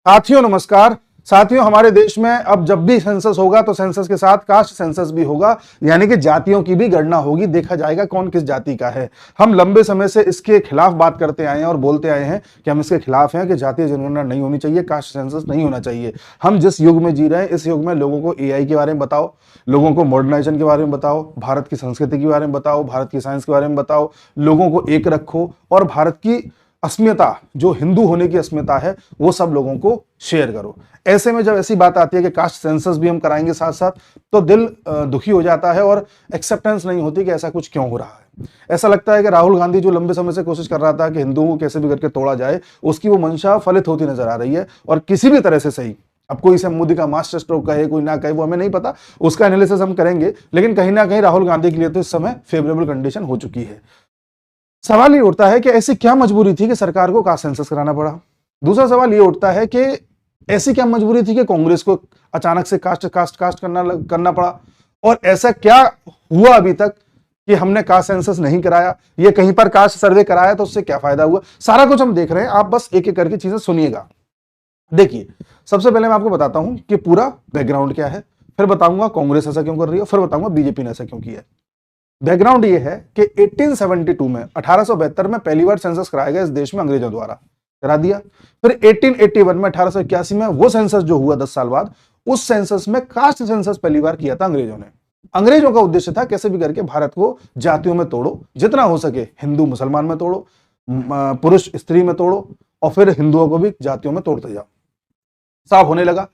साथियों नमस्कार। साथियों, हमारे देश में अब जब भी सेंसस होगा तो सेंसस के साथ कास्ट सेंसस भी होगा, यानी कि जातियों की भी गणना होगी। देखा जाएगा कौन किस जाति का है। हम लंबे समय से इसके खिलाफ बात करते आए हैं और बोलते आए हैं कि हम इसके खिलाफ हैं कि जातीय जनगणना नहीं होनी चाहिए, कास्ट सेंसस नहीं होना चाहिए। हम जिस युग में जी रहे हैं, इस युग में लोगों को एआई के बारे में बताओ, लोगों को मॉडर्नाइजेशन के बारे में बताओ, भारत की संस्कृति के बारे में बताओ, भारत की साइंस के बारे में बताओ, लोगों को एक रखो और भारत की अस्मिता, जो हिंदू होने की अस्मिता है, वो सब लोगों को शेयर करो। ऐसे में जब ऐसी बात आती है कि कास्ट सेंसस भी हम कराएंगे साथ साथ, तो दिल दुखी हो जाता है और एक्सेप्टेंस नहीं होती कि ऐसा कुछ क्यों हो रहा है। ऐसा लगता है कि राहुल गांधी जो लंबे समय से कोशिश कर रहा था कि हिंदुओं को कैसे भी करके तोड़ा जाए, उसकी वो मंशा फलित होती नजर आ रही है। और किसी भी तरह से सही, अब कोई इसे मोदी का मास्टर स्ट्रोक कहे कोई ना कहे, वो हमें नहीं पता, उसका एनालिसिस हम करेंगे, लेकिन कहीं ना कहीं राहुल गांधी के लिए तो इस समय फेवरेबल कंडीशन हो चुकी है। सवाल ये उठता है कि ऐसी क्या मजबूरी थी कि सरकार को कास्ट सेंसस कराना पड़ा। दूसरा सवाल ये उठता है कि ऐसी क्या मजबूरी थी कि कांग्रेस को अचानक से कास्ट करना पड़ा। और ऐसा क्या हुआ अभी तक कि हमने कास्ट सेंसस नहीं कराया, ये कहीं पर कास्ट सर्वे कराया तो उससे क्या फायदा हुआ, सारा कुछ हम देख रहे हैं। आप बस एक एक करके चीजें सुनिएगा। देखिए, सबसे पहले मैं आपको बताता हूं कि पूरा बैकग्राउंड क्या है, फिर बताऊंगा कांग्रेस ऐसा क्यों कर रही है, फिर बताऊंगा बीजेपी ने ऐसा क्यों किया है। बैकग्राउंड ये है कि 1872 में 1872 में पहली बार सेंसस कराया गया इस देश में, अंग्रेजों द्वारा करा दिया। फिर 1881 में 1881 में वो सेंसस जो हुआ 10 साल बाद, उस सेंसस में कास्ट सेंसस पहली बार किया था अंग्रेजों ने। अंग्रेजों का उद्देश्य था कैसे भी करके भारत को जातियों में तोड़ो, जितना हो सके हिंदू मुसलमान में तोड़ो, पुरुष स्त्री में तोड़ो, और फिर हिंदुओं को भी जातियों में तोड़ते जाओ। साफ होने लगा।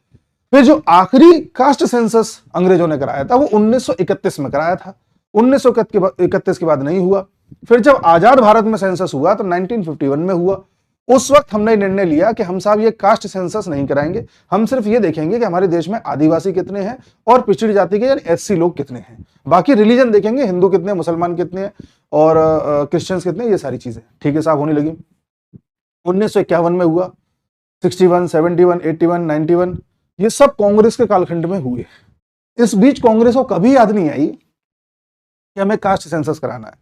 फिर जो आखिरी कास्ट सेंसस अंग्रेजों ने कराया था वो 1931 में कराया था। 1931 के बाद नहीं हुआ। फिर जब आजाद भारत में सेंसस हुआ तो 1951 में हुआ। उस वक्त हमने निर्णय लिया कि हम साहब ये कास्ट सेंसस नहीं कराएंगे, हम सिर्फ ये देखेंगे कि हमारे देश में आदिवासी कितने हैं और पिछड़ी जाति के यानी एससी लोग कितने हैं, बाकी रिलीजन देखेंगे, हिंदू कितने, मुसलमान कितने हैं और क्रिश्चियंस कितने, ये सारी चीजें ठीक है साहब होने लगी। 1951 में हुआ, 61, 71, 81, 91, ये सब कांग्रेस के कालखंड में हुए। इस बीच कांग्रेस को कभी याद नहीं आई कि हमें कास्ट सेंसस कराना है।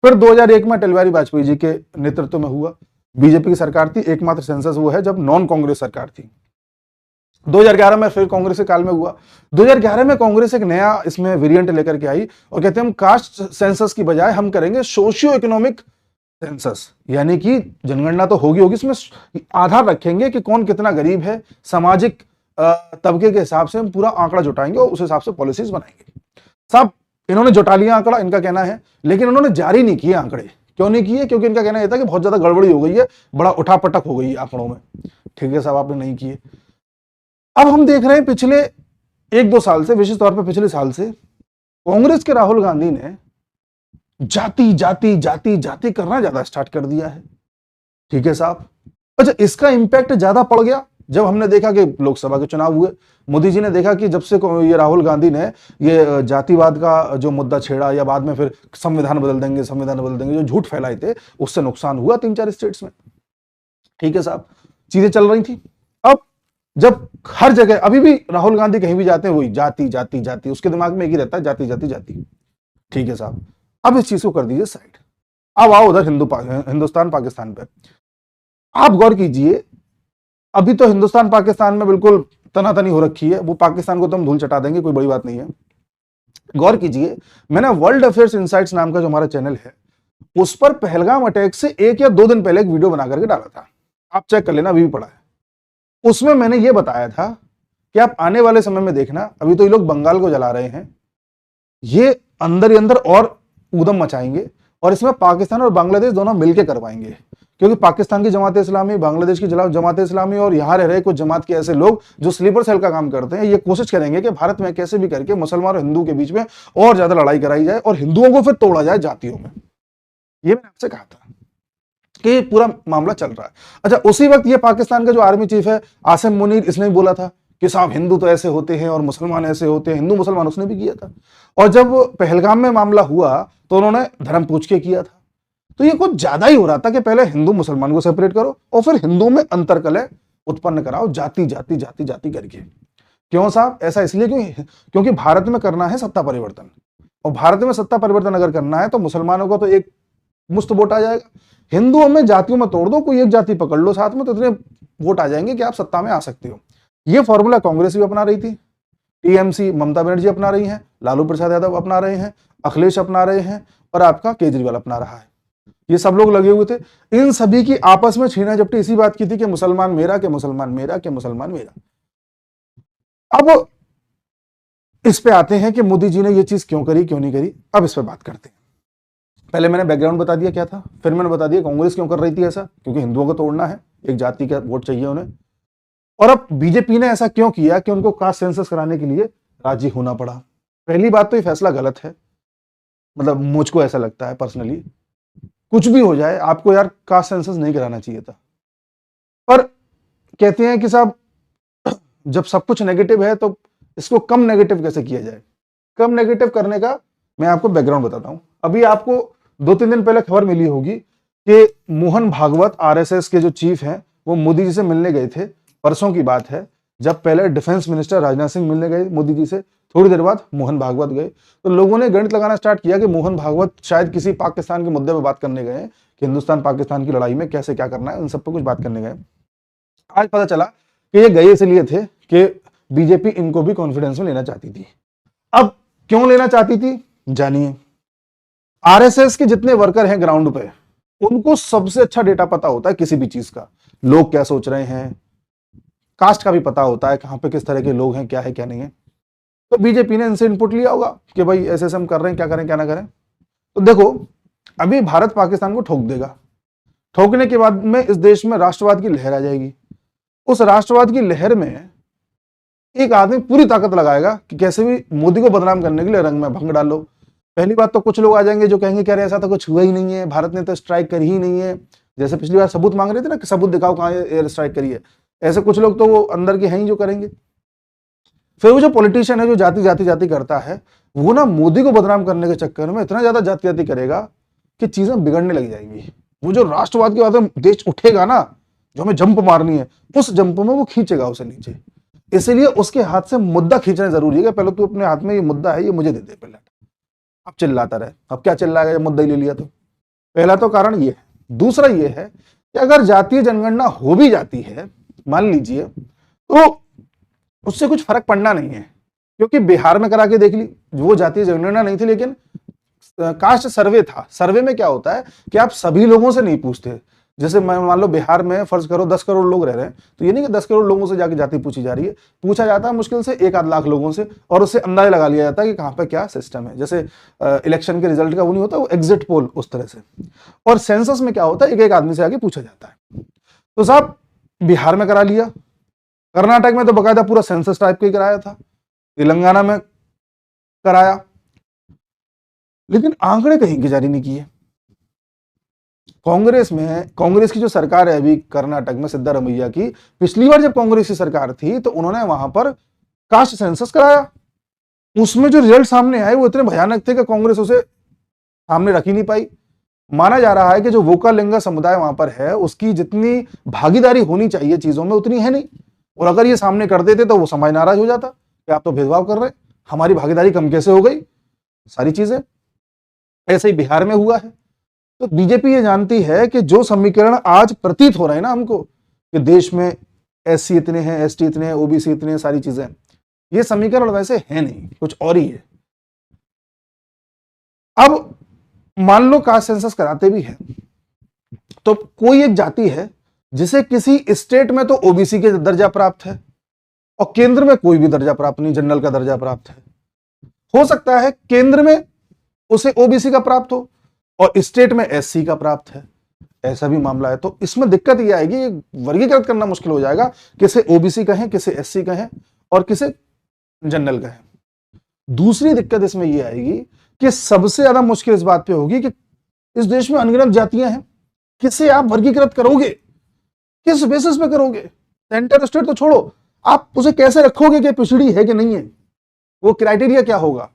फिर 2001 में अटल बिहारी वाजपेयी जी के नेतृत्व में हुआ, बीजेपी की सरकार थी, एकमात्र सेंसस वो है जब नॉन कांग्रेस सरकार थी। 2011 में फिर कांग्रेस के काल में हुआ। 2011 में कांग्रेस एक नया इसमें वेरिएंट लेकर के आई और कहते हैं हम कास्ट सेंसस की बजाय हम करेंगे सोशियो इकोनॉमिक सेंसस, यानी कि जनगणना तो होगी, इसमें आधार रखेंगे कि कौन कितना गरीब है, सामाजिक तबके के हिसाब से हम पूरा आंकड़ा जुटाएंगे और उस हिसाब से पॉलिसीज बनाएंगे। साहब, इन्होंने जुटा लिया आंकड़ा, इनका कहना है, लेकिन उन्होंने जारी नहीं किए आंकड़े। क्यों नहीं किए? क्योंकि इनका कहना यह था कि बहुत ज्यादा गड़बड़ी हो गई है, बड़ा उठापटक हो गई है आंकड़ों में। ठीक है साहब, आपने नहीं किए। अब हम देख रहे हैं पिछले 1-2 साल से, विशेष तौर पर पिछले साल से, कांग्रेस के राहुल गांधी ने जाति जाति जाति जाति करना ज्यादा स्टार्ट कर दिया है। ठीक है साहब। अच्छा, इसका इंपैक्ट ज्यादा पड़ गया जब हमने देखा कि लोकसभा के चुनाव हुए। मोदी जी ने देखा कि जब से ये राहुल गांधी ने ये जातिवाद का जो मुद्दा छेड़ा, या बाद में फिर संविधान बदल देंगे जो झूठ फैलाए थे, उससे नुकसान हुआ 3-4 स्टेट्स में। ठीक है साहब, चीजें चल रही थी। अब जब हर जगह अभी भी राहुल गांधी कहीं भी जाते हैं वही जाति जाति जाति, उसके दिमाग में एक ही रहता है, जाति जाति जाति। ठीक है साहब, अब इस चीज को कर दीजिए साइड। अब आओ उधर हिंदुस्तान पाकिस्तान पे। आप गौर कीजिए, अभी तो हिंदुस्तान पाकिस्तान में बिल्कुल तनातनी हो रखी है, वो पाकिस्तान को तो हम धूल चटा देंगे, कोई बड़ी बात नहीं है। गौर कीजिए, मैंने वर्ल्ड अफेयर्स इनसाइट्स नाम का जो हमारा चैनल है, उस पर पहलगाम अटैक से 1 या 2 दिन पहले एक वीडियो बना करके डाला था, आप चेक कर लेना, अभी भी पड़ा है। उसमें मैंने ये बताया था कि आप आने वाले समय में देखना, अभी तो ये लोग बंगाल को जला रहे हैं, ये अंदर ही अंदर और ऊधम मचाएंगे और इसमें पाकिस्तान और बांग्लादेश दोनों मिलकर करवाएंगे। क्योंकि पाकिस्तान की जमात इस्लामी, बांग्लादेश की जमात इस्लामी और यहाँ रह रहे कुछ जमात के ऐसे लोग जो स्लीपर सेल का काम करते हैं, ये कोशिश करेंगे कि भारत में कैसे भी करके मुसलमान और हिंदू के बीच में और ज्यादा लड़ाई कराई जाए और हिंदुओं को फिर तोड़ा जाए जातियों में। ये मैंने आपसे कहा था कि पूरा मामला चल रहा है। अच्छा, उसी वक्त ये पाकिस्तान का जो आर्मी चीफ है आसिम मुनीर, इसने भी बोला था कि साहब हिंदू तो ऐसे होते हैं और मुसलमान ऐसे होते हैं, हिंदू मुसलमान, उसने भी किया था। और जब पहलगाम में मामला हुआ तो उन्होंने धर्म पूछ के किया था। तो ये कुछ ज्यादा ही हो रहा था कि पहले हिंदू मुसलमान को सेपरेट करो और फिर हिंदू में अंतरकलह उत्पन्न कराओ, जाति जाति जाति जाति करके। क्यों साहब? ऐसा इसलिए क्योंकि भारत में करना है सत्ता परिवर्तन, और भारत में सत्ता परिवर्तन अगर करना है तो मुसलमानों को तो एक मुफ्त वोट आ जाएगा। हिंदुओं में जातियों में तोड़ दो, कोई एक जाति पकड़ लो साथ में, तो इतने वोट आ जाएंगे कि आप सत्ता में आ सकते हो। ये फॉर्मूला कांग्रेस भी अपना रही थी, टीएमसी ममता बनर्जी अपना रही हैं, लालू प्रसाद यादव अपना रहे हैं, अखिलेश अपना रहे हैं, और आपका केजरीवाल अपना रहा है। ये सब लोग लगे हुए थे। इन सभी की आपस में छीना झपटी इसी बात की थी कि मुसलमान मेरा, के मुसलमान मेरा, के मुसलमान मेरा। अब इस पे आते हैं कि मोदी जी ने ये चीज क्यों करी, क्यों नहीं करी। अब इस पे बात करते हैं। पहले मैंने बैकग्राउंड बता दिया क्या था, फिर मैंने बता दिया कांग्रेस क्यों कर रही थी ऐसा, क्योंकि हिंदुओं को तोड़ना है, एक जाति का वोट चाहिए उन्हें। और अब बीजेपी ने ऐसा क्यों किया कि उनको कास्ट सेंसस कराने के लिए राजी होना पड़ा। पहली बात तो ये फैसला गलत है, मतलब मुझको ऐसा लगता है पर्सनली, कुछ भी हो जाए आपको यार कास्ट सेंसस नहीं कराना चाहिए था। पर कहते हैं कि साहब जब सब कुछ नेगेटिव है तो इसको कम नेगेटिव कैसे किया जाए। कम नेगेटिव करने का मैं आपको बैकग्राउंड बताता हूं। अभी आपको 2-3 दिन पहले खबर मिली होगी कि मोहन भागवत आरएसएस के जो चीफ हैं वो मोदी जी से मिलने गए थे। परसों की बात है, जब पहले डिफेंस मिनिस्टर राजनाथ सिंह मिलने गए मोदी जी से, थोड़ी देर बाद मोहन भागवत गए, तो लोगों ने गणित लगाना स्टार्ट किया कि मोहन भागवत शायद किसी पाकिस्तान के मुद्दे पर बात करने गए कि हिंदुस्तान पाकिस्तान की लड़ाई में कैसे क्या करना है, उन सब पर कुछ बात करने गए। आज पता चला कि ये गए इसलिए थे कि बीजेपी इनको भी कॉन्फिडेंस में लेना चाहती थी। अब क्यों लेना चाहती थी जानिए। आरएसएस के जितने वर्कर हैं ग्राउंड पे, उनको सबसे अच्छा डेटा पता होता है किसी भी चीज का, लोग क्या सोच रहे हैं, कास्ट का भी पता होता है कहां पे किस तरह के लोग हैं, क्या है क्या नहीं है। तो बीजेपी ने इनसे इनपुट लिया होगा कि भाई ऐसे ऐसे हम कर रहे हैं, क्या करें क्या ना करें। तो देखो अभी भारत पाकिस्तान को ठोक देगा, ठोकने के बाद में इस देश में राष्ट्रवाद की लहर आ जाएगी। उस राष्ट्रवाद की लहर में एक आदमी पूरी ताकत लगाएगा कि कैसे भी मोदी को बदनाम करने के लिए रंग में भंग डालो। पहली बात तो कुछ लोग आ जाएंगे जो कहेंगे कि अरे ऐसा तो कुछ हुआ ही नहीं है, भारत ने तो स्ट्राइक करी ही नहीं है। जैसे पिछली बार सबूत मांग रहे थे ना कि सबूत दिखाओ कहां एयर स्ट्राइक करी है, ऐसे कुछ लोग तो वो अंदर के हैं ही जो करेंगे। फिर वो जो पॉलिटिशियन है जो जाति जाति जाति करता है, वो ना मोदी को बदनाम करने के चक्कर में इतना ज्यादा जाति जाति करेगा कि चीजें बिगड़ने लग जाएंगी। वो जो राष्ट्रवाद के बाद देश उठेगा ना, जो हमें जंप मारनी है, उस जंप में वो खींचेगा उसे नीचे। इसलिए उसके हाथ से मुद्दा खींचना जरूरी है। पहले तू अपने हाथ में ये मुद्दा है, ये मुझे दे दे पहले। अब चिल्लाता रहे, अब क्या चिल्लाएगा जब मुद्दा ही ले लिया तो। पहला तो कारण ये है। दूसरा ये है कि अगर जातीय जनगणना हो भी जाती है, मान लीजिए, तो उससे कुछ फर्क पड़ना नहीं है, क्योंकि बिहार में करा के देख ली, वो जातीय जनगणना नहीं थी लेकिन कास्ट सर्वे था। सर्वे में क्या होता है कि आप सभी लोगों से नहीं पूछते। जैसे मान लो बिहार में फर्ज करो 10 करोड़ लोग रह रहे हैं, तो ये नहीं कि 10 करोड़ लोगों से जाके जाति पूछी जा रही है, पूछा जाता है मुश्किल से 1-8 लाख लोगों से, और उससे अंदाजा लगा लिया जाता है कि कहां पे क्या सिस्टम है। जैसे इलेक्शन के रिजल्ट का वो नहीं होता, वो एग्जिट पोल उस तरह से। और सेंसस में क्या होता है, एक आदमी से आगे पूछा जाता है। तो साहब बिहार में करा लिया, कर्नाटक में तो बाकायदा पूरा सेंसस टाइप का ही कराया था, तेलंगाना में कराया, लेकिन आंकड़े कहीं की जारी नहीं किए। कांग्रेस की जो सरकार है अभी कर्नाटक में सिद्धारमैया की, पिछली बार जब कांग्रेस की सरकार थी तो उन्होंने वहां पर कास्ट सेंसस कराया। उसमें जो रिजल्ट सामने आए वो इतने भयानक थे कि कांग्रेस उसे सामने रख ही नहीं पाई। माना जा रहा है कि जो वोकालिंगा समुदाय वहां पर है उसकी जितनी भागीदारी होनी चाहिए चीजों में उतनी है नहीं, और अगर ये सामने कर देते तो वो समाज नाराज हो जाता कि आप तो भेदभाव कर रहे हैं, हमारी भागीदारी कम कैसे हो गई, सारी चीजें। ऐसे ही बिहार में हुआ है। तो बीजेपी ये जानती है कि जो समीकरण आज प्रतीत हो रहे हैं ना हमको कि देश में एससी इतने हैं, एसटी इतने हैं, ओबीसी इतने हैं, सारी चीजें, ये समीकरण वैसे है नहीं, कुछ और ही है। अब मान लो कास्ट सेंसस कराते भी हैं तो कोई एक जाति है जिसे किसी स्टेट में तो ओबीसी के दर्जा प्राप्त है और केंद्र में कोई भी दर्जा प्राप्त नहीं, जनरल का दर्जा प्राप्त है। हो सकता है केंद्र में उसे ओबीसी का प्राप्त हो और स्टेट में एससी का प्राप्त है, ऐसा भी मामला है। तो इसमें दिक्कत यह आएगी, वर्गीकृत करना मुश्किल हो जाएगा, किसे ओबीसी कहें, किसे एससी कहें और किसे जनरल कहें। दूसरी दिक्कत इसमें यह आएगी कि सबसे ज्यादा मुश्किल इस बात पे होगी कि इस देश में अनगिनत जातियां हैं, किसे आप वर्गीकृत करोगे, किस बेसिस पे करोगे। सेंटर स्टेट तो छोड़ो, आप उसे कैसे रखोगे कि पिछड़ी है कि नहीं है, वो क्राइटेरिया क्या होगा,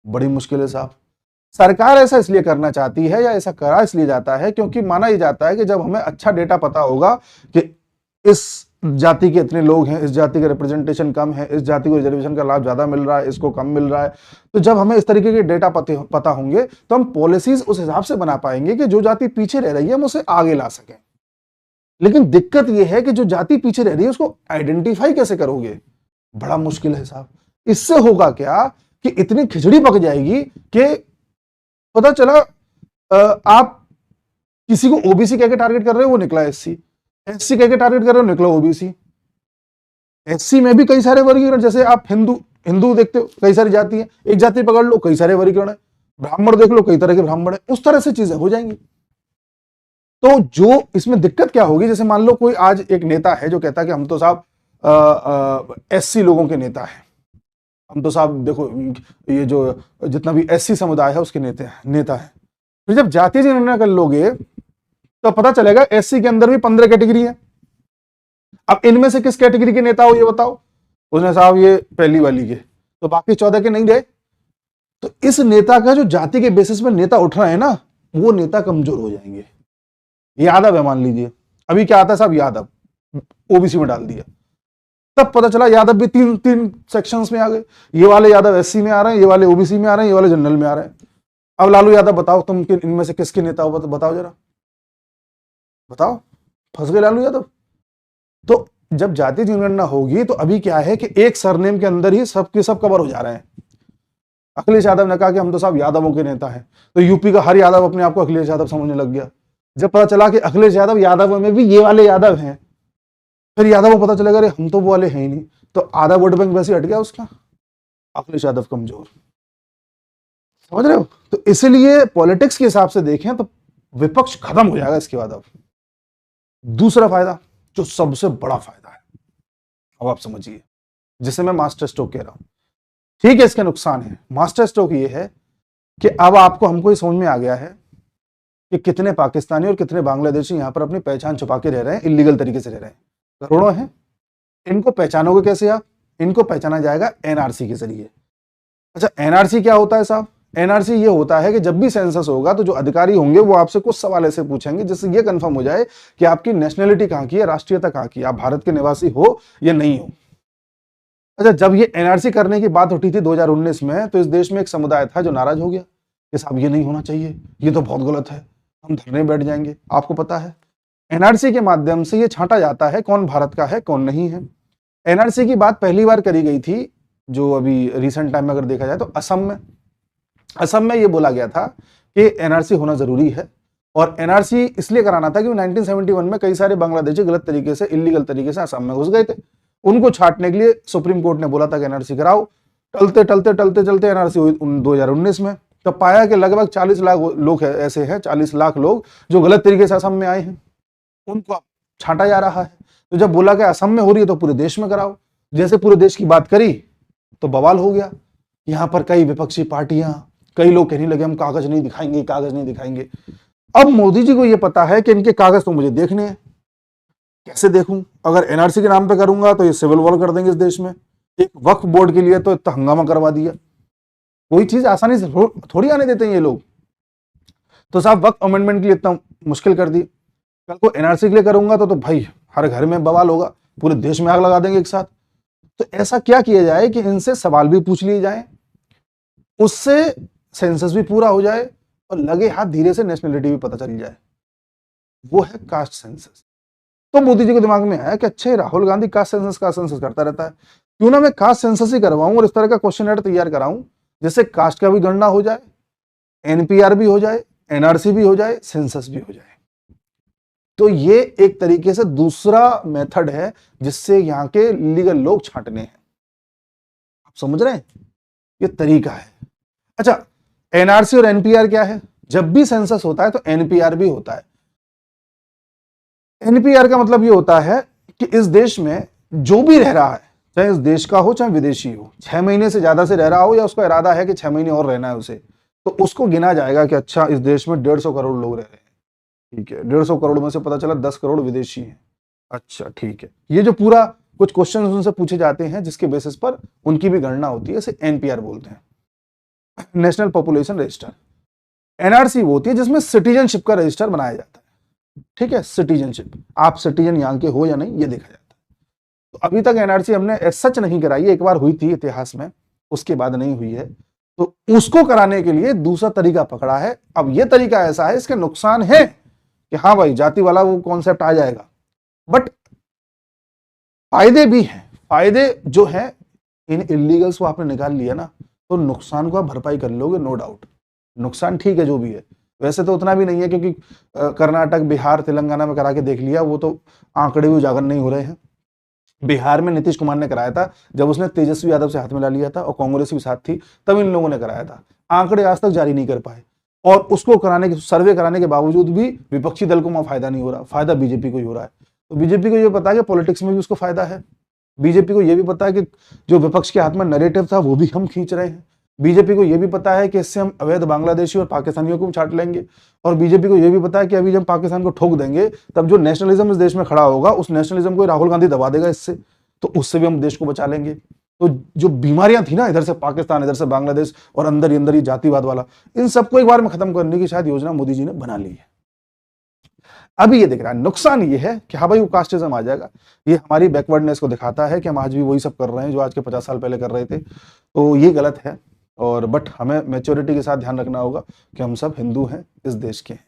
बड़ी मुश्किल है साहब। सरकार ऐसा इसलिए करना चाहती है या ऐसा करा इसलिए जाता है क्योंकि माना यह जाता है कि जब हमें अच्छा डेटा पता होगा कि इस जाति के इतने लोग हैं, इस जाति का रिप्रेजेंटेशन कम है, इस जाति को रिजर्वेशन का लाभ ज्यादा मिल रहा है, इसको कम मिल रहा है। तो जब हमें इस तरीके के डेटा पता होंगे तो हम पॉलिसीज उस हिसाब से बना पाएंगे कि जो जाति पीछे रह रही है हम उसे आगे ला सकें। लेकिन दिक्कत यह है कि जो जाति पीछे रह रही है उसको आइडेंटिफाई कैसे करोगे, बड़ा मुश्किल है साहब। इससे होगा क्या कि इतनी खिचड़ी पक जाएगी कि पता चला आप किसी को ओबीसी कह के टारगेट कर रहे हो, वो निकला एससी, एससी कह के टारगेट कर रहे हो, निकला ओबीसी। एससी में भी कई सारे वर्गीकरण, जैसे आप हिंदू देखते हो, कई सारी जाति है, एक जाति पकड़ लो कई सारे वर्गीकरण है, ब्राह्मण देख लो कई तरह के ब्राह्मण है, उस तरह से चीजें हो जाएंगी। तो जो इसमें दिक्कत क्या होगी, जैसे मान लो कोई आज एक नेता है जो कहता है कि हम तो साहब एससी लोगों के नेता हैं, हम तो साहब देखो ये जो जितना भी एससी समुदाय है उसके नेता है। फिर जब जातीय जनगणना कर लोगे तो पता चलेगा एससी के अंदर भी 15 कैटेगरी है। अब इनमें से किस कैटेगरी के नेता हो ये बताओ। उसने साहब ये पहली वाली के, तो बाकी 14 के नहीं गए। तो इस नेता का जो जाति के बेसिस पर नेता उठ रहा है ना, वो नेता कमजोर हो जाएंगे। यादव है मान लीजिए, अभी क्या आता है साहब, यादव ओबीसी में डाल दिया, तब पता चला यादव भी तीन सेक्शंस में आ गए। ये वाले यादव एससी में आ रहे हैं, ये वाले ओबीसी में आ रहे हैं, ये वाले जनरल में आ रहे हैं। अब लालू यादव बताओ तुम इनमें से किसके नेता हो, बताओ जरा, बताओ, फंस गए लालू यादव। तो जब जातीय जनगणना होगी तो अभी क्या है कि एक सरनेम के अंदर ही सबके सब कवर हो जा रहे हैं। अखिलेश यादव ने कहा कि हम तो साहब यादवों के नेता हैं, तो यूपी का हर यादव अपने आप को अखिलेश यादव समझने लग गया। जब पता चला कि अखिलेश यादव में भी ये वाले यादव हैं, फिर यादव को पता चलेगा अरे हम तो वो वाले हैं ही नहीं, तो आधा वोट बैंक वैसे हट गया उसका, अखिलेश यादव कमजोर। समझ रहे हो। तो इसलिए पॉलिटिक्स के हिसाब से देखें तो विपक्ष खत्म हो जाएगा इसके बाद। अब दूसरा फायदा जो सबसे बड़ा फायदा है, अब आप समझिए, जिसे मैं मास्टर स्ट्रोक कह रहा हूं। ठीक है, इसके नुकसान है। मास्टर स्ट्रोक ये है कि अब हमको ये समझ में आ गया है कि कितने पाकिस्तानी और कितने बांग्लादेशी यहां पर अपनी पहचान छुपा के रह रहे हैं, इलीगल तरीके से रह रहे हैं, करोड़ों हैं। इनको पहचानोगे कैसे आप? इनको पहचाना जाएगा एनआरसी के जरिए। अच्छा, एनआरसी क्या होता है साहब? एनआरसी ये होता है कि जब भी सेंसस होगा तो जो अधिकारी होंगे वो आपसे कुछ सवाल ऐसे पूछेंगे जिससे ये कंफर्म हो जाए कि आपकी नेशनलिटी कहां की है, राष्ट्रीयता कहां की, आप भारत के निवासी हो या नहीं हो। अच्छा, जब ये एनआरसी करने की बात उठी थी 2019 में, तो इस देश में एक समुदाय था जो नाराज हो गया कि साहब ये नहीं होना चाहिए, ये तो बहुत गलत है, हम धरने बैठ जाएंगे। आपको पता है एनआरसी के माध्यम से ये छांटा जाता है कौन भारत का है कौन नहीं है। एनआरसी की बात पहली बार करी गई थी जो अभी रिसेंट टाइम में अगर देखा जाए तो असम में ये बोला गया था कि एनआरसी होना जरूरी है। और एनआरसी इसलिए कराना था कि 1971 में कई सारे बांग्लादेशी गलत तरीके से, इलीगल तरीके से असम में घुस गए थे। उनको छांटने के लिए सुप्रीम कोर्ट ने बोला था कि एनआरसी कराओ। टलते एनआरसी हुई 2019 में। तो पाया कि लगभग 40 लाख लोग ऐसे हैं, 40 लाख लोग जो गलत तरीके से असम में आए हैं, उनको छांटा जा रहा है। तो जब बोला कि असम में हो रही है तो पूरे देश में कराओ। जैसे पूरे देश की बात करी तो बवाल हो गया। यहां पर कई विपक्षी पार्टियां, कई लोग कहने लगे हम कागज नहीं दिखाएंगे, कागज नहीं दिखाएंगे। अब मोदी जी को यह पता है कि इनके कागज तो मुझे देखने हैं। कैसे देखूं? अगर एनआरसी के नाम पे करूंगा तो ये सिविल वॉर कर देंगे इस देश में। एक वक्फ बोर्ड के लिए तो इतना हंगामा करवा दिया। कोई चीज आसानी से थोड़ी आने देते हैं ये लोग। तो साहब वक्फ अमेंडमेंट के लिए इतना मुश्किल कर दी। कल को एनआरसी के लिए करूंगा तो भाई हर घर में बवाल होगा, पूरे देश में आग लगा देंगे एक साथ। तो ऐसा क्या किया जाए कि इनसे सवाल भी पूछ लिए जाए, उससे सेंसस भी पूरा हो जाए और लगे हाथ धीरे से नेशनलिटी भी पता चल जाए। वो है कास्ट सेंसस। तो मोदी जी के दिमाग में आया कि अच्छे राहुल गांधी कास्ट सेंसस करता रहता है, क्यों ना मैं कास्ट सेंसस ही करवाऊं और इस तरह का क्वेश्चन तैयार कराऊं जिससे कास्ट का भी गणना हो जाए, एनपीआर भी हो जाए, एनआरसी भी हो जाए, सेंसस भी हो जाए। तो ये एक तरीके से दूसरा मेथड है जिससे यहाँ के लीगल लोग छांटने हैं। आप समझ रहे हैं? ये तरीका है। अच्छा, एनआरसी और एनपीआर क्या है? जब भी सेंसस होता है तो एनपीआर भी होता है। एनपीआर का मतलब ये होता है कि इस देश में जो भी रह रहा है, चाहे इस देश का हो चाहे विदेशी हो, 6 महीने से ज्यादा से रह रहा हो या उसका इरादा है कि 6 महीने और रहना है उसे, तो उसको गिना जाएगा कि अच्छा इस देश में 150 करोड़ लोग रह रहे हैं। ठीक है, 150 करोड़ में से पता चला 10 करोड़ विदेशी हैं। अच्छा ठीक है, ये जो पूरा कुछ क्वेश्चन उनसे पूछे जाते हैं जिसके बेसिस पर उनकी भी गणना होती है, इसे एनपीआर बोलते हैं, नेशनल पॉपुलेशन रजिस्टर। एनआरसी वो होती है जिसमें सिटीजनशिप का रजिस्टर बनाया जाता है। ठीक है, सिटीजनशिप, आप सिटीजन यहाँ के हो या नहीं ये देखा जाता है। तो अभी तक एनआरसी हमने सच नहीं कराई है, एक बार हुई थी इतिहास में, उसके बाद नहीं हुई है। तो उसको कराने के लिए दूसरा तरीका पकड़ा है। अब ये तरीका ऐसा है, इसके नुकसान है कि हाँ भाई जाति वाला वो कॉन्सेप्ट आ जाएगा, बट फायदे भी हैं। फायदे जो है, इन इलीगल्स को आपने निकाल लिया ना, तो नुकसान को आप भरपाई कर लोगे, नो डाउट। नुकसान ठीक है जो भी है, वैसे तो उतना भी नहीं है, क्योंकि कर्नाटक, बिहार, तेलंगाना में करा के देख लिया, वो तो आंकड़े भी उजागर नहीं हो रहे हैं। बिहार में नीतीश कुमार ने कराया था, जब उसने तेजस्वी यादव से हाथ मिला लिया था और कांग्रेस भी साथ थी, तब इन लोगों ने कराया था। आंकड़े आज तक जारी नहीं कर पाए, और उसको कराने के, सर्वे कराने के बावजूद भी विपक्षी दल को वहां फायदा नहीं हो रहा, फायदा बीजेपी को ही हो रहा है। तो बीजेपी को ये पता है कि पॉलिटिक्स में भी उसको फायदा है। बीजेपी को यह भी पता है कि जो विपक्ष के हाथ में नैरेटिव था वो भी हम खींच रहे हैं। बीजेपी को यह भी पता है कि इससे हम अवैध बांग्लादेशी और पाकिस्तानियों को छाट लेंगे। और बीजेपी को यह भी पता है कि अभी जब पाकिस्तान को ठोक देंगे, तब जो नेशनलिज्म इस देश में खड़ा होगा, उस नेशनलिज्म को राहुल गांधी दबा देगा इससे, तो उससे भी हम देश को बचा लेंगे। तो जो बीमारियां थी ना, इधर से पाकिस्तान, इधर से बांग्लादेश, और अंदर ही अंदर ही जातिवाद वाला, इन सबको एक बार में खत्म करने की शायद योजना मोदी जी ने बना ली है। अभी ये दिख रहा है, नुकसान ये है कि हाँ भाई वो कास्टिज्म आ जाएगा। ये हमारी बैकवर्डनेस को दिखाता है कि हम आज भी वही सब कर रहे हैं जो आज के 50 साल पहले कर रहे थे। तो ये गलत है, और बट हमें मैच्योरिटी के साथ ध्यान रखना होगा कि हम सब हिंदू हैं, इस देश के हैं।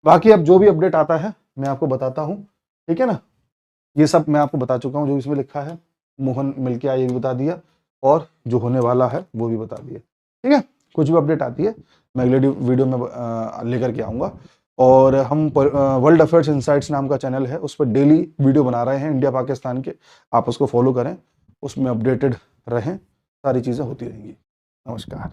बाकी अब जो भी अपडेट आता है मैं आपको बताता हूँ, ठीक है ना। ये सब मैं आपको बता चुका हूँ, जो इसमें लिखा है, मोहन मिलके आए ये भी बता दिया, और जो होने वाला है वो भी बता दिया, ठीक है। कुछ भी अपडेट आती है मैं अगले वीडियो में लेकर के आऊँगा। और हम वर्ल्ड अफेयर्स इनसाइट्स नाम का चैनल है, उस पर डेली वीडियो बना रहे हैं इंडिया पाकिस्तान के, आप उसको फॉलो करें, उसमें अपडेटेड रहें, सारी चीज़ें होती रहेंगी। नमस्कार।